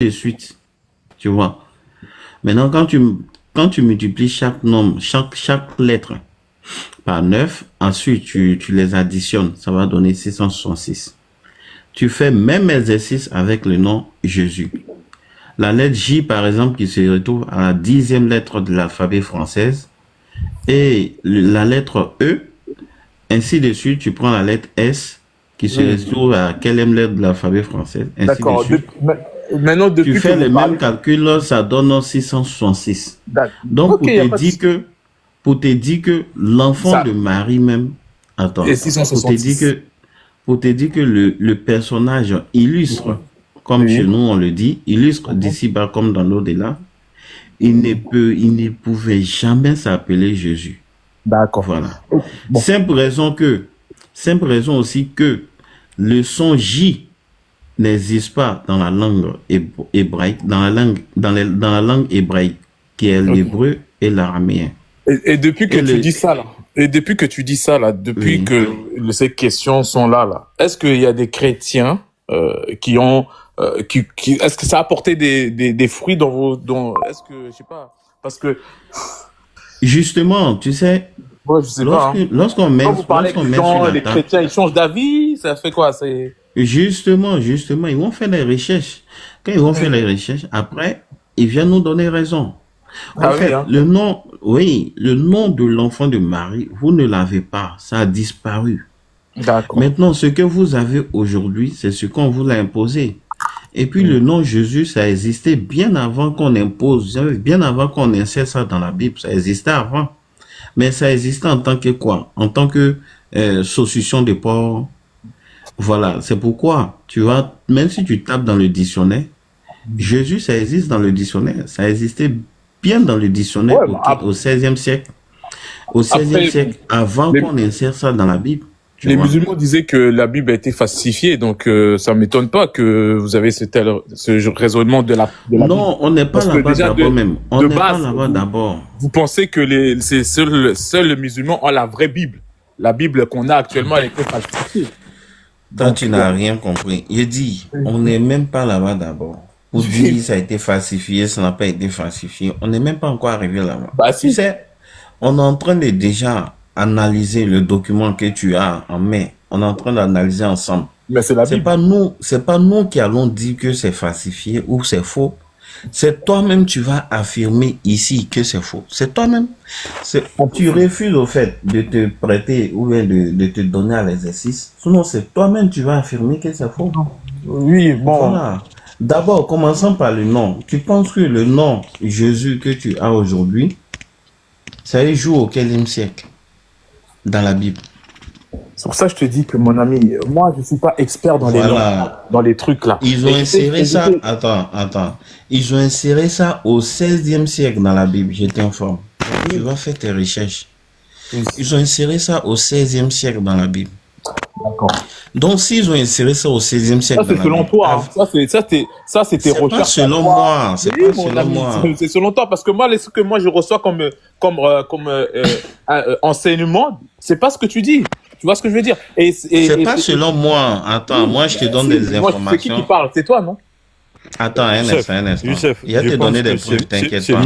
de suite. Tu vois. Maintenant, quand tu multiplies chaque nombre, chaque lettre par 9, ensuite tu les additionnes, ça va donner 666. Tu fais même exercice avec le nom Jésus. La lettre J, par exemple, qui se retrouve à la 10e lettre de l'alphabet française, et la lettre E, ainsi de suite, tu prends la lettre S, qui se retrouve à quelle lettre de l'alphabet français, ainsi de suite. Maintenant, depuis tu fais les mêmes calculs, ça donne 666. Donc, pour te dire que l'enfant de Marie même, attends, pour te dire que le personnage illustre, comme chez nous on le dit, illustre d'ici-bas comme dans l'au-delà, il ne pouvait jamais s'appeler Jésus. D'accord. Voilà. Bon. Simple raison aussi que le son J n'existe pas dans la langue hébraïque, dans la langue hébraïque, qui est l'hébreu et l'araméen. Et depuis que tu dis ça là, depuis que ces questions sont là, est-ce qu'il y a des chrétiens qui ont, est-ce que ça a apporté des fruits est-ce que, je sais pas, parce que justement, tu sais, ouais, je sais pas, lorsqu'on met, quand vous parlez que les chrétiens, ils changent d'avis, ça fait quoi? Justement, ils vont faire les recherches. Quand ils vont faire les recherches, après, ils viennent nous donner raison. En fait, le nom de l'enfant de Marie, vous ne l'avez pas, ça a disparu. D'accord. Maintenant, ce que vous avez aujourd'hui, c'est ce qu'on vous a imposé. Et puis, le nom Jésus, ça existait bien avant qu'on impose, bien avant qu'on insère ça dans la Bible, ça existait avant. Mais ça existait en tant que quoi? En tant que saucisson de porc. Voilà, c'est pourquoi, tu vois, même si tu tapes dans le dictionnaire, Jésus, ça existe dans le dictionnaire. Ça existait bien dans le dictionnaire au XVIe siècle. Au XVIe siècle, avant qu'on insère ça dans la Bible. Les musulmans disaient que la Bible a été falsifiée, donc ça m'étonne pas que vous avez ce raisonnement de la Bible. Non, on n'est pas là-bas d'abord même. On n'est pas là-bas d'abord. Vous pensez que seuls les musulmans ont la vraie Bible. La Bible qu'on a actuellement, elle a été falsifiée. Donc, tu n'as rien compris. Je dis, on n'est même pas là-bas d'abord. Pour dire ça a été falsifié, ça n'a pas été falsifié. On n'est même pas encore arrivé là-bas. Bah, tu sais, on est en train de déjà analyser le document que tu as en main. On est en train d'analyser ensemble. Mais c'est la Bible. C'est pas nous qui allons dire que c'est falsifié ou c'est faux. C'est toi-même tu vas affirmer ici que c'est faux. C'est toi-même. Tu refuses au fait de te prêter ou bien de te donner à l'exercice. Sinon, c'est toi-même tu vas affirmer que c'est faux. Oui, bon. Voilà. D'abord, commençons par le nom. Tu penses que le nom Jésus que tu as aujourd'hui, ça joue au quel siècle dans la Bible? C'est pour ça que je te dis que, mon ami, moi, je ne suis pas expert dans dans les trucs là. Ils ont inséré ça, attends. Ils ont inséré ça au XVIe siècle dans la Bible, je t'informe. Tu vas faire tes recherches. Ils ont inséré ça au XVIe siècle dans la Bible. D'accord. Donc, s'ils ont inséré ça au XVIe siècle ça, c'est selon toi. Ça, c'est tes recherches. Pas selon moi. C'est pas selon moi. C'est selon toi. Parce que moi, ce que moi je reçois comme enseignement, c'est pas ce que tu dis. Tu vois ce que je veux dire? C'est pas selon moi. Attends, moi, je te donne des informations. C'est qui parle? C'est toi, non? Attends, un instant. Youssef, il va te donner des preuves, t'inquiète pas.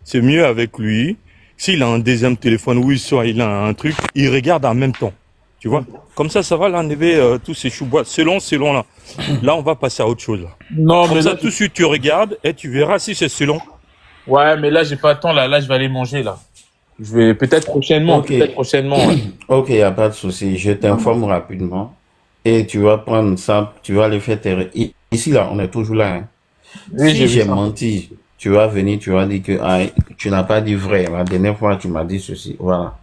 C'est mieux avec lui. S'il a un deuxième téléphone ou il a un truc, il regarde en même temps. Tu vois? Comme ça va l'enlever tous ces choux-bois. Selon là. Là, on va passer à autre chose. Là. Non, comme mais ça, là, tout de suite, tu regardes et tu verras si c'est selon. Ouais, mais là, j'ai pas le temps. Là, je vais aller manger, là. Je vais peut-être prochainement. Okay. Ok, y a pas de souci. Je t'informe rapidement. Et tu vas prendre ça, tu vas aller faire tes... Ici, là, on est toujours là. Hein. Oui, si j'ai menti, tu vas venir, tu vas dire que tu n'as pas dit vrai. La dernière fois, tu m'as dit ceci. Voilà.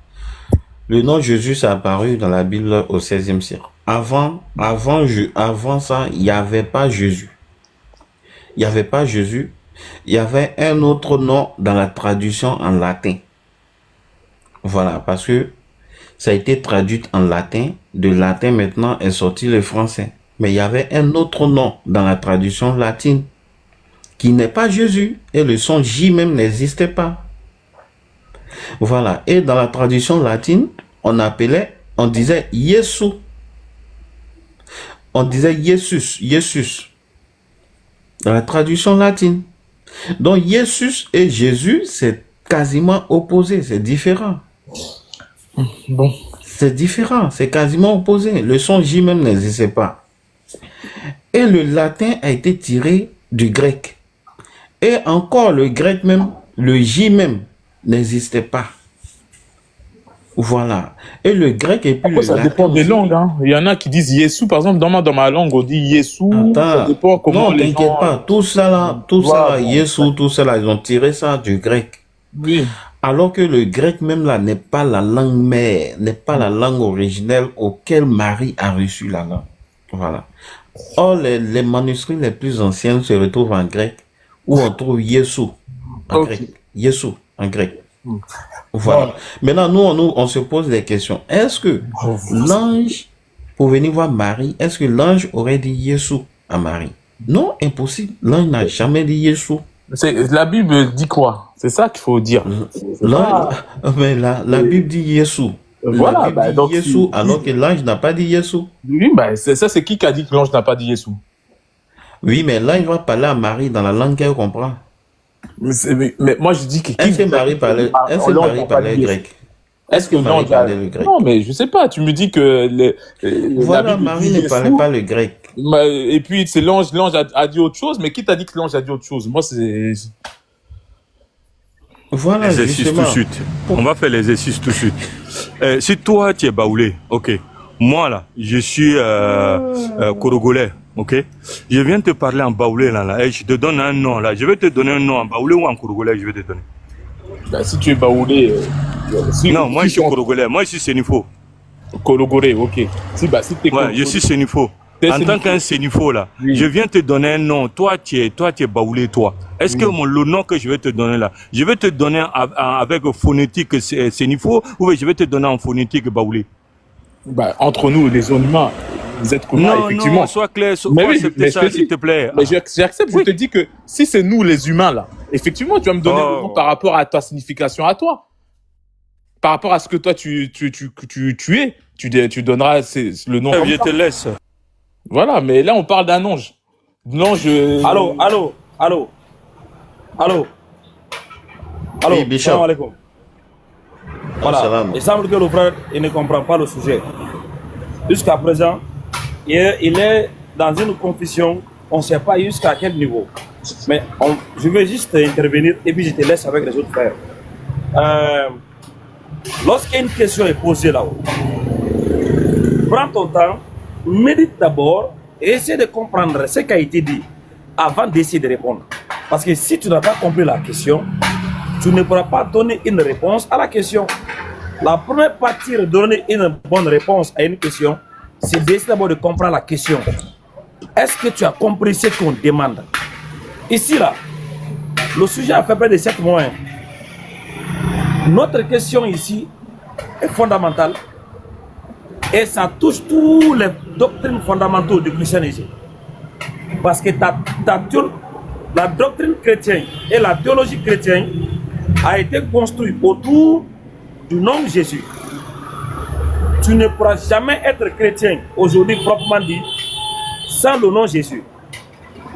Le nom Jésus est apparu dans la Bible au XVIe siècle. Avant ça, il n'y avait pas Jésus. Il n'y avait pas Jésus. Il y avait un autre nom dans la traduction en latin. Voilà, parce que ça a été traduit en latin. De latin, maintenant, est sorti le français. Mais il y avait un autre nom dans la traduction latine qui n'est pas Jésus. Et le son J même n'existait pas. Voilà. Et dans la traduction latine, on disait Jésus. On disait Jesus. dans la traduction latine. Donc, Jesus et Jésus, c'est quasiment opposé, c'est différent. Bon. C'est différent, c'est quasiment opposé. Le son J même n'existait pas. Et le latin a été tiré du grec. Et encore le grec même, le J même n'existait pas. Voilà. Et le grec et puis après, ça dépend des langues. Hein. Il y en a qui disent Yesu, par exemple, dans ma langue, on dit Yesu. Ça dépend comment non, t'inquiète pas. Tout ça là, Yesu, tout ça là, ils ont tiré ça du grec. Oui. Alors que le grec même là n'est pas la langue mère, n'est pas la langue originelle auquel Marie a reçu la langue. Voilà. Or, les manuscrits les plus anciens se retrouvent en grec, où on trouve Yesu en grec. Yesu en grec. Voilà. Maintenant, nous, on se pose des questions. Est-ce que l'ange, pour venir voir Marie, est-ce que l'ange aurait dit Yesu à Marie? Non, impossible. L'ange n'a jamais dit Yesu. La Bible dit quoi? C'est ça qu'il faut dire. Mais la Bible dit Yesu. Voilà, la Bible dit Yesu, alors que l'ange n'a pas dit Yesu. Oui, c'est qui a dit que l'ange n'a pas dit Yesu? Oui, mais là, il va parler à Marie dans la langue qu'elle comprend. Mais moi, je dis que... Est-ce que Marie parlait grec? Est-ce que Marie parlait le grec? Non, mais je sais pas. Tu me dis que... Voilà, Marie ne parlait pas le grec. Et puis, c'est l'ange a dit autre chose, mais qui t'a dit que l'ange a dit autre chose? Moi, c'est... Voilà, l'exercice tout de suite. On va faire l'exercice tout de suite. Si toi, tu es baoulé, ok. Moi, là, je suis Korogolais, ok. Je viens te parler en baoulé, là, et je te donne un nom, là. Je vais te donner un nom en baoulé ou en Korogolais, je vais te donner. Si tu es baoulé... non, moi, je suis Korogolais. Moi, je suis Sénifo. Korogolais, ok. Si t'es ouais, je suis Sénifo. En tant qu'un Sénifo, là, oui. Je viens te donner un nom. Toi, tu es baoulé, toi. Est-ce que le nom que je vais te donner là, je vais te donner avec phonétique Sénifo ou je vais te donner en phonétique baoulé? Entre nous, les humains, les êtres humains, effectivement. Non, sois clair, faut accepter ça, s'il te plaît. Mais j'accepte, je te dis que si c'est nous, les humains, là, effectivement, tu vas me donner le nom par rapport à ta signification à toi. Par rapport à ce que toi, tu es, tu donneras le nom. Je te laisse. Voilà, mais là, on parle d'un ange. L'ange... Allô. Oui, Bichon. Salam alaikum. Voilà. Il semble que le frère il ne comprend pas le sujet. Jusqu'à présent, il est dans une confusion. On ne sait pas jusqu'à quel niveau. Mais je vais juste intervenir et puis je te laisse avec les autres frères. Lorsqu'une question est posée là-haut, prends ton temps, médite d'abord et essaie de comprendre ce qui a été dit avant d'essayer de répondre. Parce que si tu n'as pas compris la question, tu ne pourras pas donner une réponse à la question. La première partie de donner une bonne réponse à une question, c'est d'essayer d'abord de comprendre la question. Est-ce que tu as compris ce qu'on demande? Ici, là, le sujet a fait près de 7 mois. Notre question ici est fondamentale et ça touche toutes les doctrines fondamentales du christianisme. Parce que la doctrine chrétienne et la théologie chrétienne a été construite autour du nom de Jésus. Tu ne pourras jamais être chrétien aujourd'hui proprement dit sans le nom de Jésus.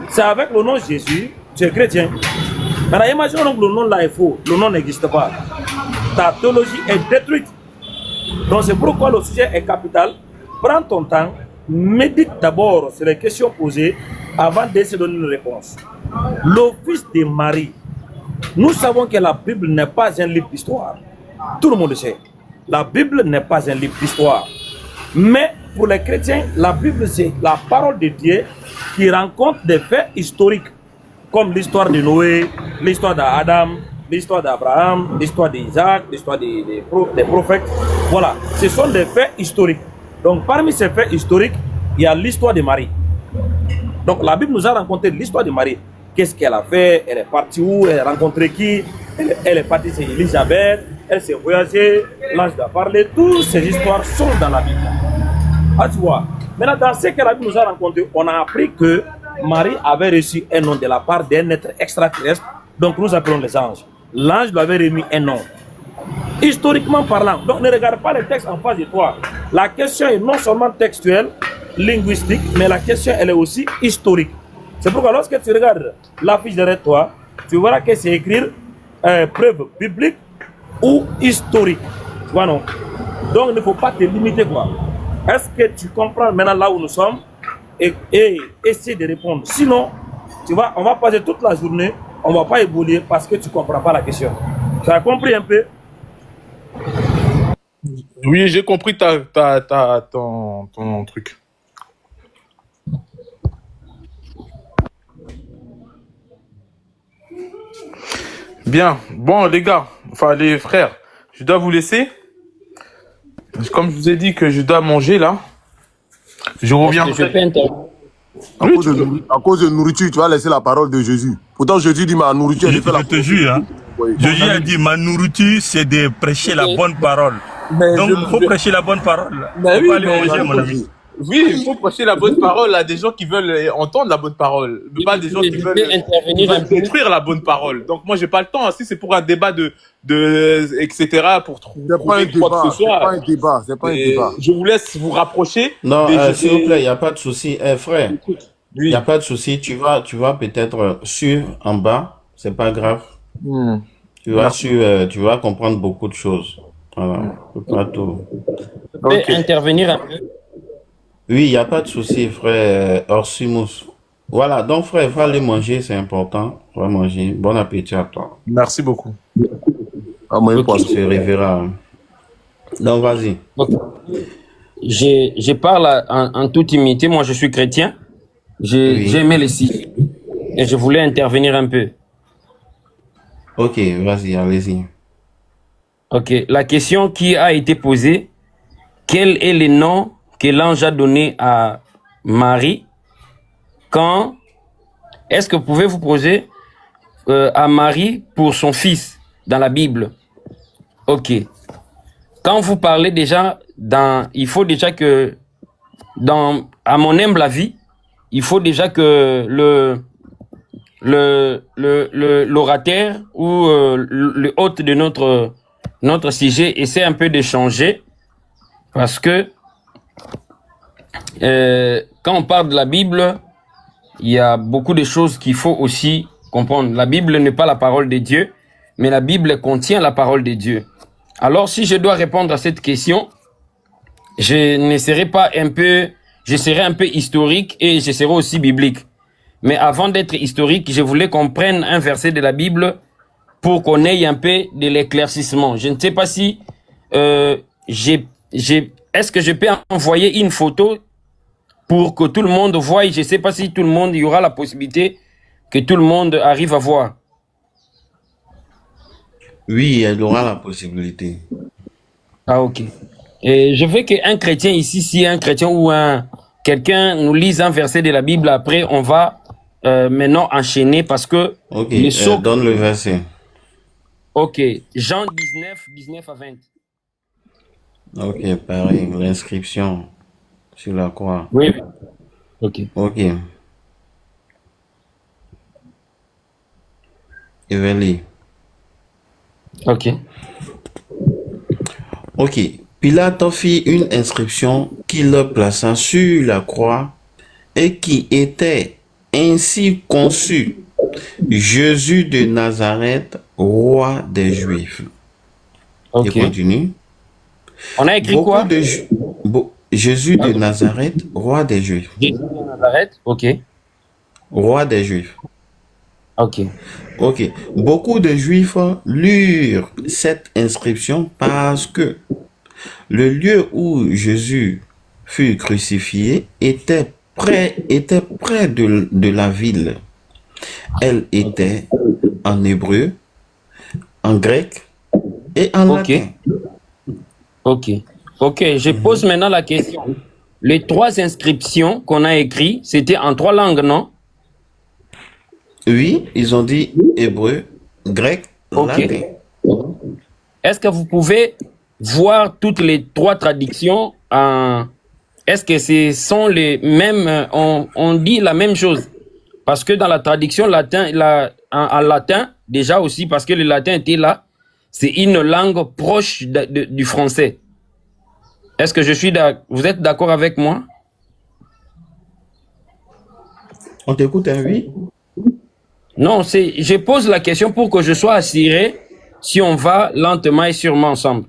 C'est avec le nom de Jésus tu es chrétien. Maintenant, imaginons que le nom là est faux, le nom n'existe pas. Ta théologie est détruite. Donc c'est pourquoi le sujet est capital. Prends ton temps, médite d'abord sur les questions posées avant d'essayer de donner une réponse. L'office de Marie, nous savons que la Bible n'est pas un livre d'histoire. Tout le monde le sait. La Bible n'est pas un livre d'histoire. Mais pour les chrétiens, la Bible c'est la parole de Dieu qui rencontre des faits historiques comme l'histoire de Noé, l'histoire d'Adam, l'histoire d'Abraham, l'histoire d'Isaac, l'histoire des prophètes. Voilà, ce sont des faits historiques. Donc parmi ces faits historiques, il y a l'histoire de Marie. Donc la Bible nous a raconté l'histoire de Marie. Qu'est-ce qu'elle a fait? Elle est partie où? Elle a rencontré qui? Elle est partie chez Élisabeth. Elle s'est voyagée. L'ange lui a parlé. Toutes ces histoires sont dans la Bible. Ah, tu vois. Maintenant, dans ce que la Bible nous a raconté, on a appris que Marie avait reçu un nom de la part d'un être extraterrestre. Donc nous appelons les anges. L'ange lui avait remis un nom. Historiquement parlant. Donc ne regarde pas les textes en face de toi. La question est non seulement textuelle, linguistique, mais la question elle est aussi historique. C'est pourquoi lorsque tu regardes l'affiche derrière toi, tu verras que c'est écrit preuve biblique ou historique. Tu vois, non? Donc, il ne faut pas te limiter, quoi. Est-ce que tu comprends maintenant là où nous sommes et essayer de répondre. Sinon, tu vois, on va passer toute la journée, on ne va pas évoluer parce que tu ne comprends pas la question. Tu as compris un peu? Oui, j'ai compris ton truc. Bien. Bon, les gars, enfin les frères, je dois vous laisser. Comme je vous ai dit que je dois manger là, je reviens. À cause de nourriture, tu vas laisser la parole de Jésus. Pourtant, Jésus dit ma nourriture. Je te jure, hein. Oui. Jésus a dit ma nourriture, c'est de prêcher la bonne parole. Donc, il faut prêcher la bonne parole. Mais oui, aller manger, mon ami. Oui, il faut prêcher la bonne parole à des gens qui veulent entendre la bonne parole, pas des gens qui veulent détruire la bonne parole. Donc moi, j'ai pas le temps. Si c'est pour un débat etc. pour trouver quoi que ce soit. C'est pas un débat. Je vous laisse vous rapprocher. Non, s'il vous plaît, il n'y a pas de souci. Frère, il n'y a pas de souci. Tu vas peut-être suivre en bas. C'est pas grave. Tu vas comprendre beaucoup de choses. Voilà. Pas tout. Tu peux intervenir un peu? Oui, il n'y a pas de souci, frère Orsimus. Voilà, donc frère, va aller manger, c'est important. Va manger. Bon appétit à toi. Merci beaucoup. On se reverra. Donc, vas-y. Okay. Je parle en toute humilité. Moi, je suis chrétien. J'ai aimé les sites. Et je voulais intervenir un peu. Ok, vas-y, allez-y. Ok, la question qui a été posée, quel est le nom que l'ange a donné à Marie quand est-ce que vous pouvez vous poser à Marie pour son fils dans la Bible? Ok. Quand vous parlez déjà il faut déjà que à mon humble avis, il faut déjà que l'orateur ou le hôte de notre sujet essaie un peu de changer parce que quand on parle de la Bible, il y a beaucoup de choses qu'il faut aussi comprendre. La Bible n'est pas la parole de Dieu, mais la Bible contient la parole de Dieu. Alors, si je dois répondre à cette question, je serai un peu historique et je serai aussi biblique. Mais avant d'être historique, je voulais qu'on prenne un verset de la Bible pour qu'on ait un peu de l'éclaircissement. Je ne sais pas si est-ce que je peux envoyer une photo pour que tout le monde voie? Je ne sais pas si il y aura la possibilité que tout le monde arrive à voir. Oui, il aura la possibilité. Ah, ok. Et je veux qu'un chrétien ici, si un chrétien ou quelqu'un nous lise un verset de la Bible, après on va maintenant enchaîner parce que... Ok, donne le verset. Ok, Jean 19 à 20. Ok, pareil, l'inscription sur la croix. Oui. Ok. Ok. Je vais lire. Ok. Ok. Pilate fit une inscription qu'il plaça sur la croix et qui était ainsi conçue: Jésus de Nazareth, roi des Juifs. Ok. Et continue. On a écrit quoi? Jésus de Nazareth, roi des Juifs. Jésus de Nazareth, ok. Roi des Juifs. Ok. Ok. Beaucoup de Juifs lurent cette inscription parce que le lieu où Jésus fut crucifié était près de la ville. Elle était en hébreu, en grec et en latin. Ok. Ok, je pose maintenant la question. Les 3 inscriptions qu'on a écrites, c'était en 3 langues, non? Oui, ils ont dit hébreu, grec, latin. Est-ce que vous pouvez voir toutes les 3 traductions est-ce que ce sont les mêmes, on dit la même chose? Parce que dans la traduction latin, en latin, déjà aussi, parce que le latin était là, c'est une langue proche du français. Est-ce que vous êtes d'accord avec moi? On t'écoute, hein, oui? Non, je pose la question pour que je sois assuré si on va lentement et sûrement ensemble.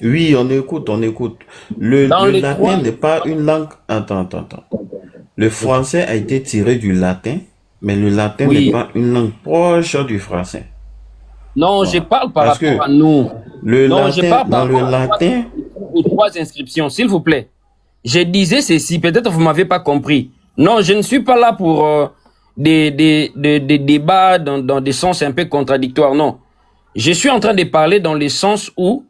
Oui, on écoute, on écoute. Le Dans les latin trois... n'est pas une langue... Attends. Le français a été tiré du latin, mais le latin n'est Oui. pas une langue proche du français. Non, Voilà. je parle par Parce rapport que à nous. le Non, je latin, parle dans par le rapport latin, aux trois inscriptions, s'il vous plaît. Je disais ceci, peut-être vous m'avez pas compris. Non, je ne suis pas là pour des débats dans des sens un peu contradictoires, non. Je suis en train de parler dans le sens où,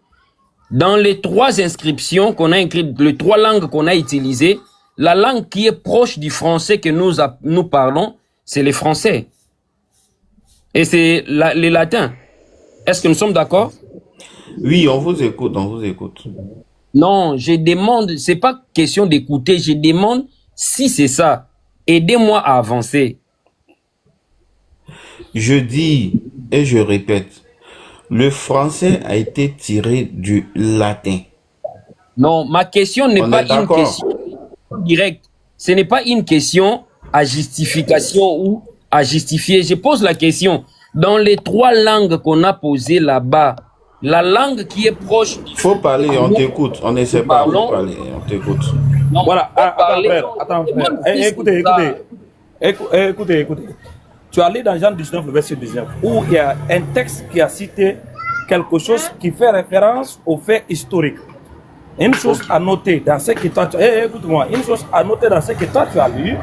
dans les trois inscriptions qu'on a écrites, les trois langues qu'on a utilisées, la langue qui est proche du français que nous parlons, c'est le français. Et c'est le latin. Est-ce que nous sommes d'accord? oui, on vous écoute, on vous écoute. Non, je demande, c'est pas question d'écouter, je demande si c'est ça. Aidez-moi à avancer. Je dis et je répète, le français a été tiré du latin. Non, ma question n'est On pas est une d'accord. question directe. Ce n'est pas une question à justification ou à justifier. Je pose la question. Dans les trois langues qu'on a posées là-bas, la langue qui est proche du Faut parler, on t'écoute. On essaie pas, faut Parlons. parler, on t'écoute. Non, Voilà, on va parler attends dans- frère. Écoutez. Tu as lu dans Jean 19, le verset 19, où il y a un texte qui a cité quelque chose qui fait référence aux faits historiques. Une chose à noter dans ce que toi, écoute-moi, une chose à noter dans ce que toi tu as lu,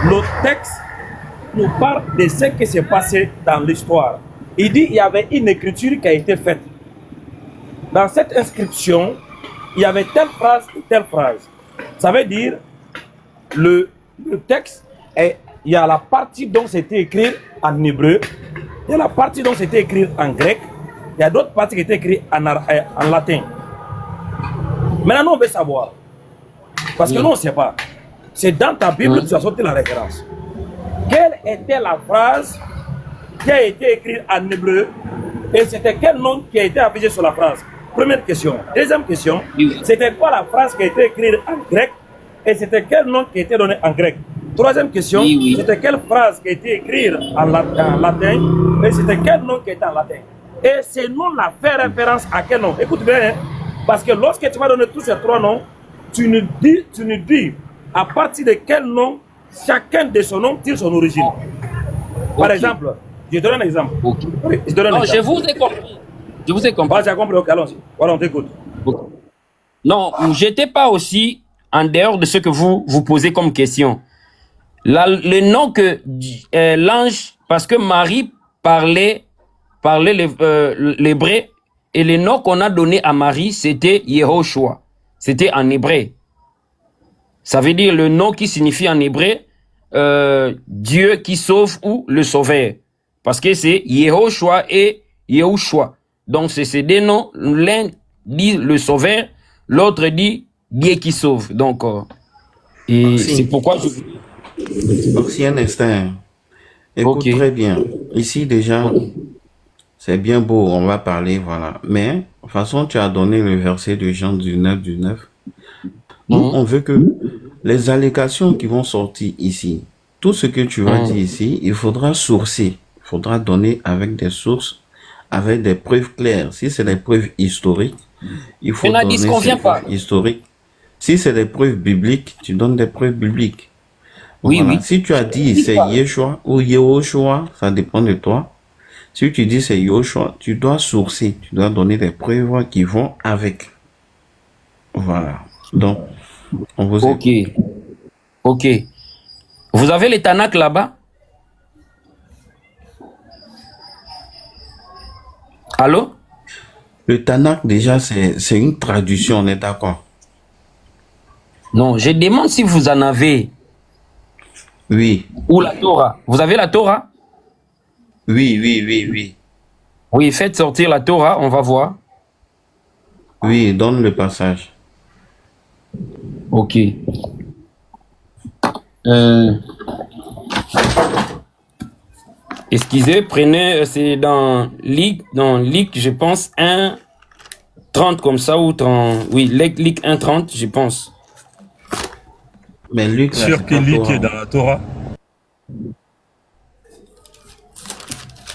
le texte nous parle de ce qui s'est passé dans l'histoire. Il dit qu'il y avait une écriture qui a été faite. Dans cette inscription, il y avait telle phrase et telle phrase. Ça veut dire, le texte, il y a la partie dont c'était écrit en hébreu, il y a la partie dont c'était écrit en grec, il y a d'autres parties qui étaient écrites en latin. Maintenant, nous, on veut savoir. Parce que nous, on ne sait pas. C'est dans ta Bible que tu as sorti la référence. Quelle était la phrase qui a été écrite en hébreu et c'était quel nom qui a été affiché sur la phrase? Première question. Deuxième question, c'était quoi la phrase qui a été écrite en grec et c'était quel nom qui a été donné en grec? Troisième question, c'était quelle phrase qui a été écrite en latin et c'était quel nom qui était en latin? Et ce nom-là fait référence à quel nom? Écoute bien, hein, parce que lorsque tu vas donner tous ces trois noms, tu nous dis à partir de quel nom chacun de son nom tire son origine. Par exemple, je donne un exemple. Oui, je donne un exemple. Je vous ai compris. Je vous ai compris. J'ai compris, ok, allons-y. Voilà, on t'écoute. Non, j'étais pas aussi en dehors de ce que vous posez comme question. Le nom que l'ange, parce que Marie parlait l'hébreu, et le nom qu'on a donné à Marie, c'était Yehoshua. C'était en hébreu. Ça veut dire le nom qui signifie en hébreu Dieu qui sauve ou le sauveur. Parce que c'est Yehoshua et Yehoshua. Donc c'est ces deux noms. L'un dit le sauveur, l'autre dit Dieu qui sauve. Donc c'est pourquoi Aussi un instant. Écoute très bien. Ici déjà, c'est bien beau, on va parler, voilà. Mais, de toute façon, tu as donné le verset de Jean 19. On veut que les allégations qui vont sortir ici, tout ce que tu vas dire ici, il faudra sourcer. Il faudra donner avec des sources, avec des preuves claires. Si c'est des preuves historiques, il faut donner ces preuves historiques. Si c'est des preuves bibliques, tu donnes des preuves bibliques. Oui, voilà. oui. Si tu as dit c'est Yeshua ou Yehoshua, ça dépend de toi. Si tu dis c'est Yehoshua, tu dois sourcer, tu dois donner des preuves qui vont avec. Voilà. Donc, on vous écoute. Ok. Vous avez les Tanakh là-bas? Allô? Le Tanakh, déjà, c'est une traduction, on est d'accord? Non, je demande si vous en avez. Oui. Ou la Torah. Vous avez la Torah? Oui. Oui, faites sortir la Torah, on va voir. Oui, donne le passage. Ok. Excusez, prenez, c'est dans Ligue, je pense, 1:30 comme ça, ou 30, oui, Ligue 1:30, je pense. Mais Luc, là, Sûr c'est que pas Luc Torah. est dans la Torah.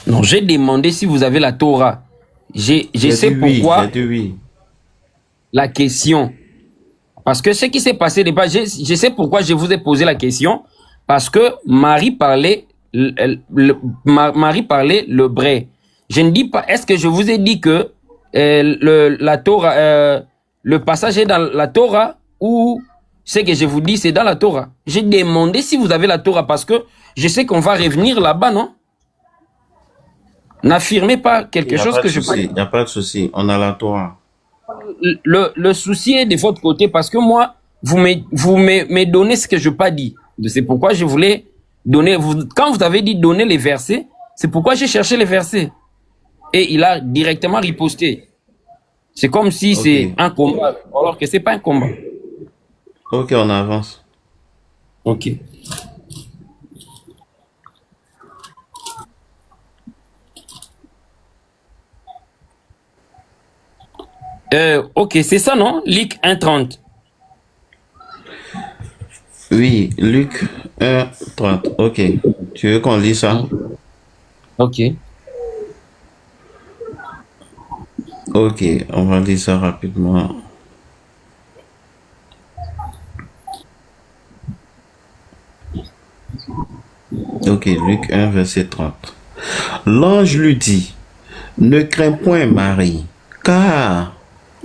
Non, j'ai demandé si vous avez la Torah. Je J'ai sais dit oui, pourquoi j'ai dit oui. la question. Parce que ce qui s'est passé n'est pas. Je sais pourquoi je vous ai posé la question. Parce que Marie parlait Marie parlait l'hébreu. Je ne dis pas. Est-ce que je vous ai dit que la Torah, le passage est dans la Torah ou ce que je vous dis c'est dans la Torah? J'ai demandé si vous avez la Torah parce que je sais qu'on va revenir là-bas, non? N'affirmez pas quelque chose que je Il n'y a pas de souci, on a la Torah. le souci est de votre côté parce que moi, vous me donnez ce que je n'ai pas dit. C'est pourquoi je voulais donner. Quand vous avez dit donner les versets, c'est pourquoi j'ai cherché les versets. Et il a directement riposté. C'est comme si c'est un combat, alors que ce n'est pas un combat. Ok, on avance. Ok. Ok, c'est ça, non? Luc 1,30. Oui, Luc 1, 30. Ok. Tu veux qu'on lise ça? Ok. Ok, on va lire ça rapidement. Ok, Luc 1, verset 30. L'ange lui dit, ne crains point Marie, car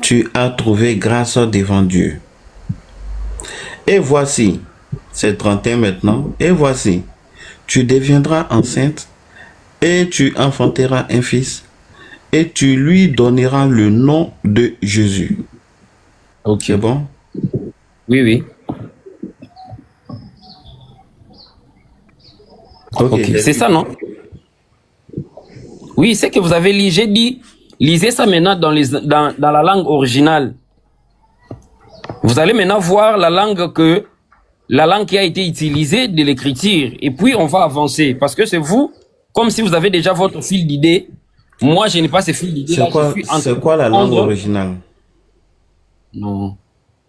tu as trouvé grâce devant Dieu. Et voici, c'est 31 maintenant, et voici, tu deviendras enceinte, et tu enfanteras un fils, et tu lui donneras le nom de Jésus. Ok. C'est bon? Oui, oui. Ok, c'est ça, non? Oui, c'est que vous avez lu, j'ai dit, lisez ça maintenant dans la langue originale. Vous allez maintenant voir la langue qui a été utilisée de l'écriture. Et puis, on va avancer. Parce que c'est vous, comme si vous avez déjà votre fil d'idée. Moi, je n'ai pas ce fil d'idée. C'est quoi la langue originale? Non.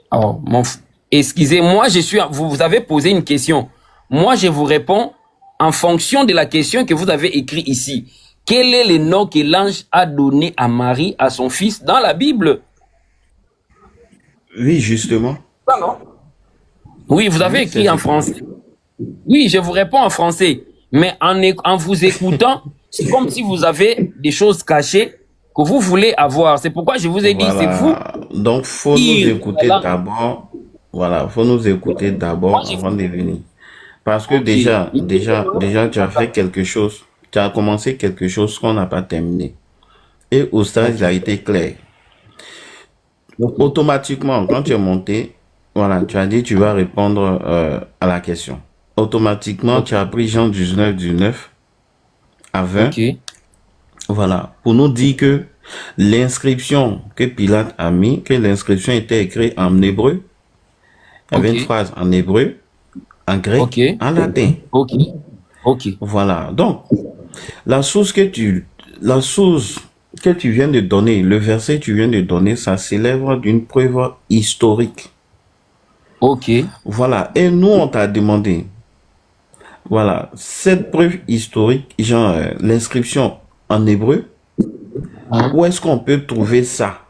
Alors, excusez-moi, vous avez posé une question. Moi, je vous réponds en fonction de la question que vous avez écrite ici. Quel est le nom que l'ange a donné à Marie, à son fils, dans la Bible? Oui, justement. Ça, non? Oui, vous avez écrit en français. Oui, je vous réponds en français. Mais en vous écoutant, c'est comme si vous avez des choses cachées que vous voulez avoir. C'est pourquoi je vous ai dit, c'est vous. Donc, faut nous écouter d'abord. Voilà, faut nous écouter d'abord avant de venir. Parce que déjà, tu as fait quelque chose. Tu as commencé quelque chose qu'on n'a pas terminé. Et au stade, il a été clair. Automatiquement, quand tu es monté, voilà, tu as dit tu vas répondre à la question. Automatiquement, tu as pris Jean 19, 19 à 20. Ok. Voilà, pour nous dire que l'inscription que Pilate a mis, que l'inscription était écrite en hébreu. Il y avait une phrase en hébreu, en grec, en latin. Ok. Ok. Voilà. Donc, la source que tu viens de donner, le verset que tu viens de donner, ça s'élève d'une preuve historique. Ok. Voilà. Et nous, on t'a demandé, voilà, cette preuve historique, genre l'inscription en hébreu, où est-ce qu'on peut trouver ça?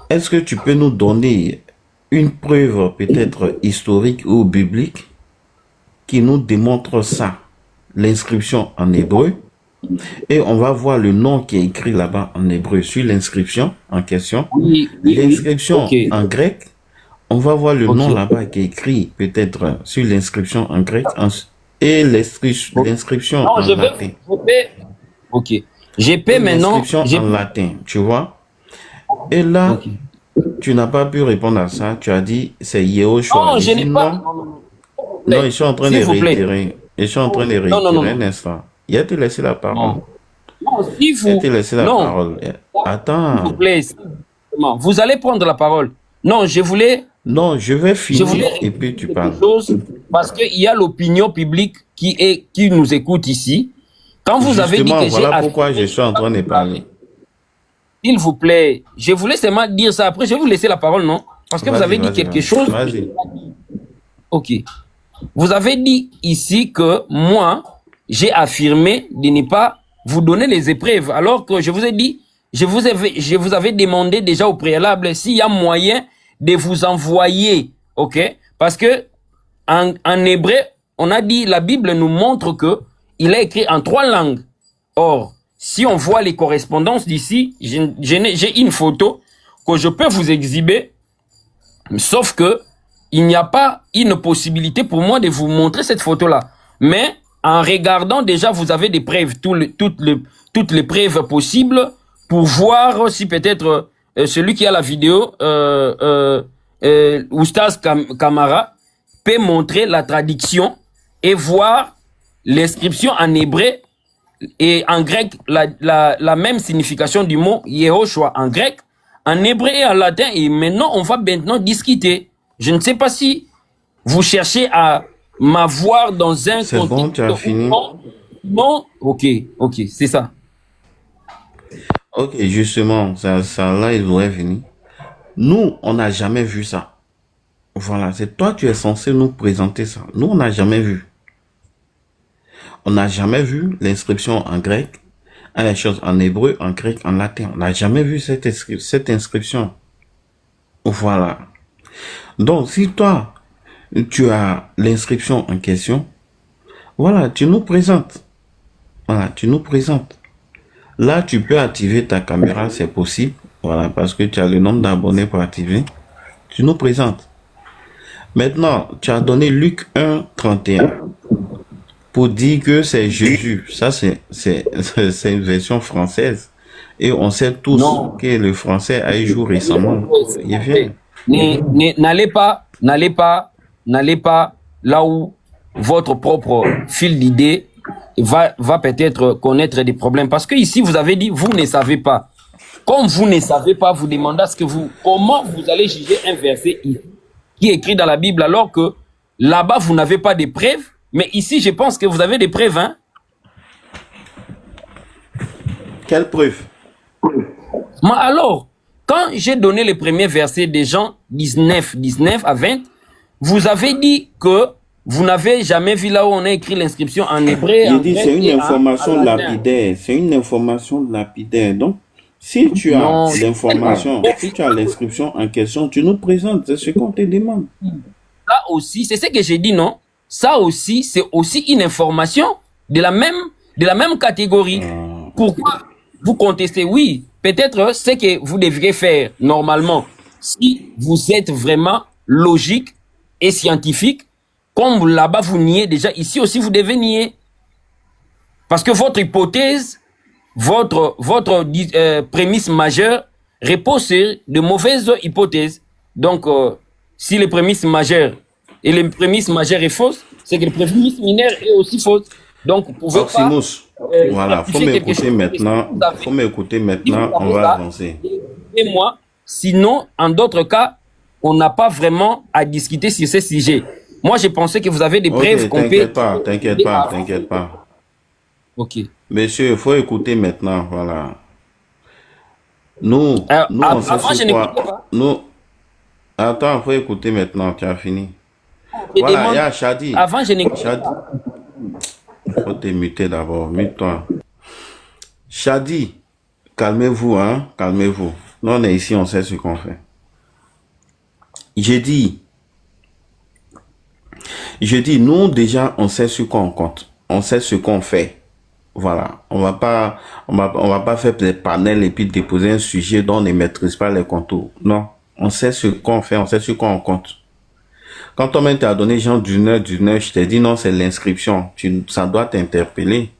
Est-ce que tu peux nous donner une preuve peut-être historique ou biblique qui nous démontre ça, l'inscription en hébreu, et on va voir le nom qui est écrit là-bas en hébreu sur l'inscription en question. L'inscription en grec, on va voir le nom là-bas qui est écrit peut-être sur l'inscription en grec et l'inscription en latin. Ok. Je peux maintenant. L'inscription en latin, tu vois. Et là, tu n'as pas pu répondre à ça. Tu as dit c'est Yehoshua. Non, je n'ai pas. Non, ils sont en train de réitérer. Ils sont en train de réitérer un instant. Il a te laissé la parole. Non, si vous. Il a te laissé la parole. Attends. S'il vous plaît. Vous allez prendre la parole. Non, je voulais. Non, je vais finir et puis tu parles. Parce qu'il y a l'opinion publique qui nous écoute ici. Quand vous avez dit que voilà pourquoi je suis en train de parler. S'il vous plaît, je voulais seulement dire ça. Après, je vais vous laisser la parole, non? Parce que vous avez dit quelque chose. Vas-y. Ok. Vous avez dit ici que moi, j'ai affirmé de ne pas vous donner les épreuves, alors que je vous ai dit, je vous avais demandé déjà au préalable s'il y a moyen de vous envoyer, ok? Parce que en hébreu, on a dit, la Bible nous montre que il est écrit en 3 langues. Or, si on voit les correspondances d'ici, j'ai une photo que je peux vous exhiber, sauf que il n'y a pas une possibilité pour moi de vous montrer cette photo-là. Mais en regardant déjà, vous avez des preuves, toutes les preuves possibles pour voir si peut-être celui qui a la vidéo, Oustaz Kamara, peut montrer la traduction et voir l'inscription en hébreu et en grec, la même signification du mot Yehoshua en grec, en hébreu et en latin. Et maintenant, on va maintenant discuter. Je ne sais pas si vous cherchez à m'avoir dans un C'est bon, tu as fini. Non, ok, c'est ça. Ok, justement, ça là, il aurait fini. Nous, on n'a jamais vu ça. Voilà, c'est toi, tu es censé nous présenter ça. Nous, on n'a jamais vu. On n'a jamais vu l'inscription en grec, les choses en hébreu, en grec, en latin. On n'a jamais vu cette inscription. Voilà. Donc, si toi, tu as l'inscription en question, voilà, tu nous présentes. Voilà, tu nous présentes. Là, tu peux activer ta caméra, c'est possible. Voilà, parce que tu as le nombre d'abonnés pour activer. Tu nous présentes. Maintenant, tu as donné Luc 1, 31 pour dire que c'est Jésus. Ça, c'est une version française. Et on sait tous que le français a eu jour récemment. Il vient. N'allez pas là où votre propre fil d'idée va peut-être connaître des problèmes. Parce que ici, vous avez dit, vous ne savez pas. Comme vous ne savez pas, vous demandez comment vous allez juger un verset qui est écrit dans la Bible, alors que là-bas, vous n'avez pas de preuves. Mais ici, je pense que vous avez des preuves, hein? Quelle preuve? Mais alors, quand j'ai donné les premiers versets de Jean 19 à 20, vous avez dit que vous n'avez jamais vu là où on a écrit l'inscription en hébreu. Il dit c'est une information lapidaire. C'est une information lapidaire. Donc, si tu as l'information, si tu as l'inscription en question, tu nous présentes. C'est ce qu'on te demande. Ça aussi, c'est ce que j'ai dit, non? Ça aussi, c'est aussi une information de la même catégorie. Pourquoi vous contestez? Oui, peut-être ce que vous devriez faire normalement, si vous êtes vraiment logique et scientifique, comme là-bas vous niez déjà, ici aussi vous devez nier. Parce que votre hypothèse, votre prémisse majeure repose sur de mauvaises hypothèses. Donc, si les prémisses majeures et les prémisses majeures est fausse, c'est que les prémisses mineures est aussi fausse. Donc, vous pouvez pas... Voilà, faut m'écouter maintenant. Faut m'écouter maintenant, on va avancer. Et moi, sinon, en d'autres cas, on n'a pas vraiment à discuter sur ce sujet. Moi, je pensais que vous avez des preuves qu'on peut... T'inquiète pas. Ok. Monsieur, il faut écouter maintenant, voilà. Nous, on sait avant, je quoi. pas. Nous, attends, faut écouter maintenant, tu as fini. Voilà, il y a Shadi. Avant, je n'écoutais pas. Faut te muter d'abord, mute-toi. Shadi, calmez-vous, hein, calmez-vous. Nous, on est ici, on sait ce qu'on fait. J'ai dit, nous, déjà, on sait ce qu'on compte. On sait ce qu'on fait. Voilà. On va pas faire des panels et puis déposer un sujet dont on ne maîtrise pas les contours. Non. On sait ce qu'on fait, on sait ce qu'on compte. Quand toi-même t'as donné genre d'une heure, je t'ai dit non, c'est l'inscription. Ça doit t'interpeller.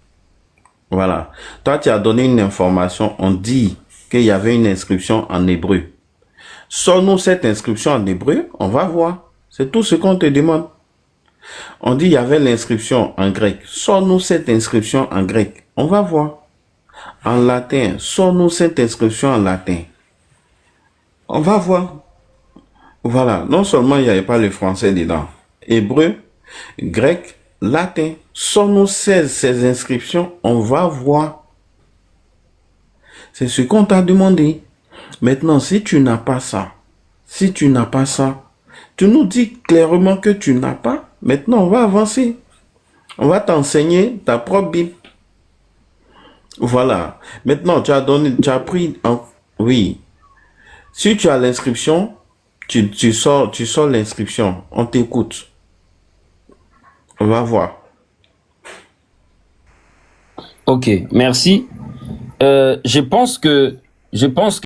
Voilà. Toi, tu as donné une information. On dit qu'il y avait une inscription en hébreu. Sors-nous cette inscription en hébreu, on va voir. C'est tout ce qu'on te demande. On dit il y avait l'inscription en grec. Sors-nous cette inscription en grec. On va voir. En latin. Sors-nous cette inscription en latin. On va voir. Voilà. Non seulement il n'y avait pas le français dedans. Hébreu, grec, latin. Sors-nous ces inscriptions. On va voir. C'est ce qu'on t'a demandé. Maintenant, si tu n'as pas ça, Tu nous dis clairement que tu n'as pas. Maintenant, on va avancer. On va t'enseigner ta propre Bible. Voilà. Maintenant, tu as pris, oui. Si tu as l'inscription, tu sors l'inscription. On t'écoute. On va voir. Ok, merci. Je pense que